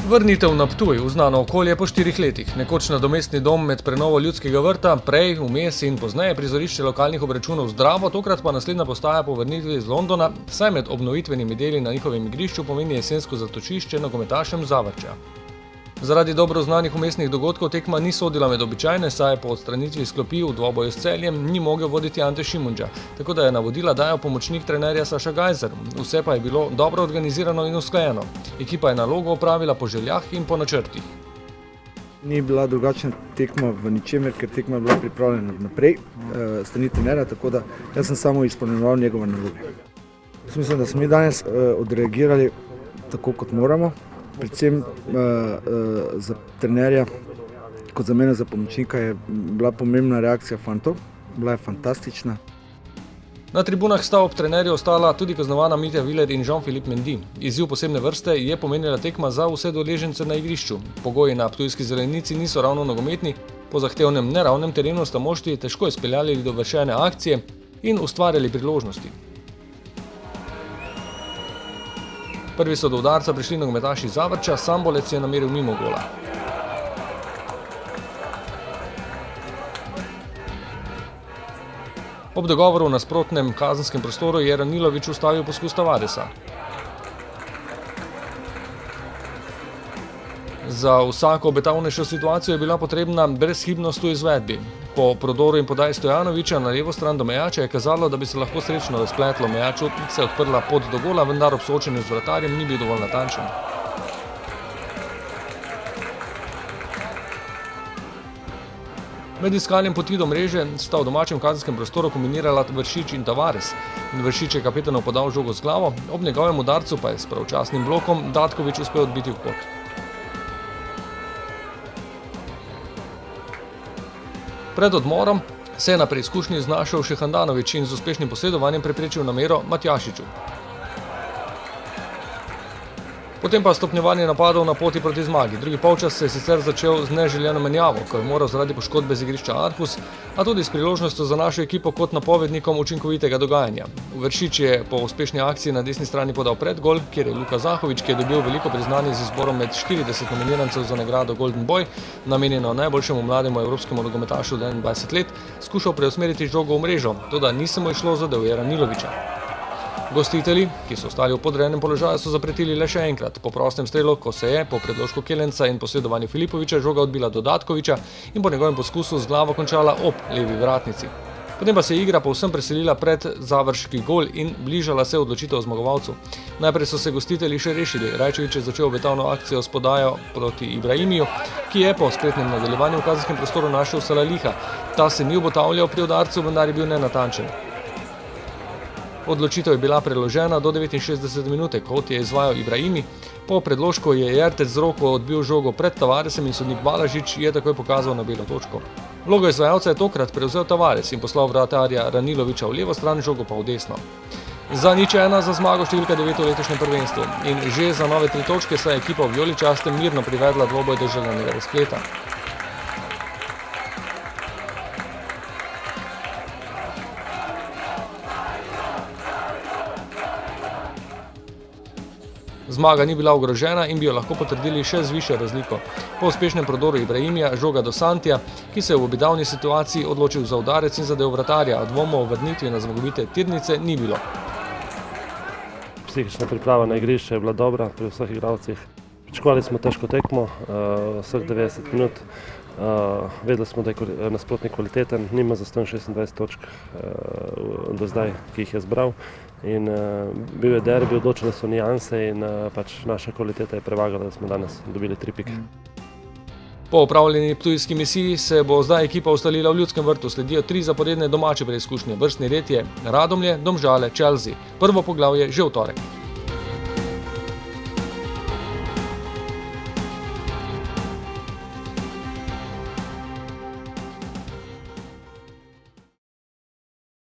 Vrnitev na Ptuj v znano okolje po 4 letih. Nekoč nadomestni dom med prenovo Ljudskega vrta, prej, vmes in pozneje prizorišče lokalnih obračunov Zdravo, tokrat pa naslednja postaja po vrnitvi iz Londona, saj med obnovitvenimi deli na njihovem igrišču pomeni jesensko zatočišče nogometašem Zavrča. Zaradi dobro znanih vmesnih dogodkov tekma ni sodila med običajne, saj po odstranitvi s klopi v dvoboju s Celjem ni mogel voditi Ante Šimundža, tako da je navodila dajal pomočnik trenerja Saša Gajser. Vse pa je bilo dobro organizirano in usklajeno. Ekipa je nalogo opravila po željah in po načrtih. Ni bila drugačna tekma v ničemer, ker tekma je bila pripravljena naprej, strani trenerja, tako da jaz sem samo izpolnjeval njegove naloge. Mislim, da smo mi danes odreagirali tako, kot moramo. Predvsem za trenerja, kot za mene za pomočnika, je bila pomembna reakcija fantov, bila je fantastična. Na tribunah sta ob trenerju ostala tudi kaznovana Mitja Viler in Jean-Philippe Mendy. Izziv posebne vrste je pomenila tekma za vse udeležence na igrišču. Pogoji na ptujski zelenici niso ravno nogometni, po zahtevnem neravnem terenu sta moštvi težko izpeljali dovršene akcije in ustvarjali priložnosti. Prvi so do udarca prišli nogometaši Zavrča, Sambolec je nameril mimo gola. Ob dogovoru v nasprotnem kazenskem prostoru je Ranilović ustavil poskus Tavaresa. Za vsako obetavnejšo situacijo je bila potrebna brezhibnost v izvedbi. Po prodoru in podaji Stojanovića na levo stran do Mejača je kazalo, da bi se lahko srečno razpletlo. Mejaču se je odprla pot do gola, vendar ob soočenju z vratarjem ni bil dovolj natančen. Med iskanjem poti do mreže sta v domačem kazenskem prostoru kombinirala Vršič in Tavares. Vršič je kapetanu podal žogo z glavo, ob njegovem udarcu pa je s pravočasnim blokom Datković uspel odbiti v kot. Pred odmorom se je na preizkušnji znašel še Handanović in z uspešnim posredovanjem preprečil namero Matjašiču. Potem pa stopnjevanje napadov na poti proti zmagi. Drugi polčas se je sicer začel z neželjeno menjavo, ko je moral zaradi poškodbe z igrišča Arhus, a tudi s priložnostjo za našo ekipo kot napovednikom učinkovitega dogajanja. Vršič je po uspešni akciji na desni strani podal predgol, kjer je Luka Zahović, ki je dobil veliko priznanje z izborom med 40 nominirancev za nagrado Golden Boy, namenjeno najboljšemu mlademu evropskemu nogometašu 21 let, skušal preusmeriti žogo v mrežo, toda ni se mu izšlo, zadel je Ranilovića. Gostitelji, ki so ostali v podrejenem položaju, so zapretili le še enkrat. Po prostem strelu, ko se je po predložku Kelenca in posredovanju Filipovića žoga odbila do Datkovića in po njegovem poskusu z glavo končala ob levi vratnici. Potem pa se je igra povsem preselila pred završki gol in bližala se odločitev zmagovalcu. Najprej so se gostitelji še rešili. Rajčević je začel obetavno akcijo s podajo proti Ibrahimiju, ki je po spretnem nadaljevanju v kazenskem prostoru našel Salaliha. Ta se ni obotavljal pri udarcu, vendar je bil nenatančen. Odločitev je bila preložena do 69 minute, kot je izvajal Ibrahimi. Po predložku je Jertec z roko odbil žogo pred Tavaresem in sodnik Balažič je takoj pokazal na belo točko. Vlogo izvajalca je tokrat prevzel Tavares in poslal vratarja Ranilovića v levo stran, žogo pa v desno. Za 0:1 za zmago številka 9 v letošnjem prvenstvu in že za nove 3 točke se je ekipa v vijoličastem mirno privedla dvoboj do željenega razpleta. Zmaga ni bila ogrožena in bi jo lahko potrdili še z višjo razliko. Po uspešnem prodoru Ibrahimija žoga do Santija, ki se je v obetavni situaciji odločil za udarec in zadel vratarja, a dvomov o vrnitvi na zmagovite tirnice ni bilo. Psihična priprava na igrišče je bila dobra pri vseh igralcih. Pričakovali smo težko tekmo, vseh 90 minut. Vedeli smo, da je nasprotnik kvaliteten, nima za 126 točk do zdaj, ki jih je zbral. In bil je derbi, odločene so nijanse in pač naša kvaliteta je prevagala, da smo danes dobili 3 pike. Po opravljeni ptujski misiji se bo zdaj ekipa ustalila v Ljudskem vrtu. Sledijo 3 zaporedne domače preizkušnje. Vrstni red je Radomlje, Domžale, Chelsea. Prvo poglavje že v torek.